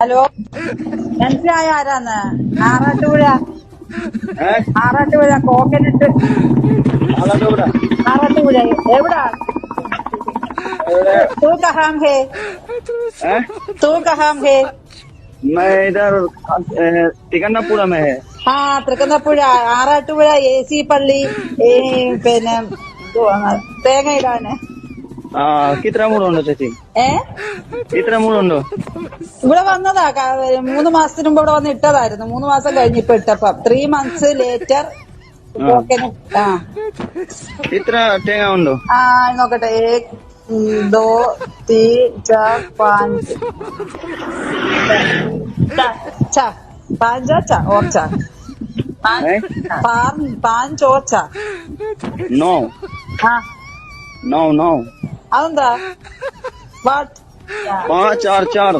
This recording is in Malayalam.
ഹലോ, മനസ്സിലായ ആരാന്ന്? ആറാട്ടുപുഴ കോക്കനട്ട്. आलाटोड़ा ആറാട്ടുപുഴ എവിടാ? तू कहाँ है? है। तू कहाँ है? मैं इधर तिकन्नापुरा में है। ആ തൃക്കുന്നപ്പുഴ ആറാട്ടുപുഴ AC പള്ളി. പിന്നെ തേങ്ങ ഇടാന്. कितना मूड उണ്ടോ ചേച്ചി? ഇത്ര മൂടുണ്ടോ? ഇവിടെ വന്നതാ 3 മാസത്തിന് മുമ്പ് ഇവിടെ വന്ന് ഇട്ടതായിരുന്നു. 3 മാസം കഴിഞ്ഞ് ഇപ്പൊ ഇട്ടപ്പം 3 months ലേറ്റർ കോക്കനട്ട്. ഇത്ര തേങ്ങ ഉണ്ടോ? നോക്കട്ടെ. 1 2 3 4 5 पांच और चार 5 और 4. നോ ആ നോ നോ അതെന്താ? വാട്ട്? 5 4 4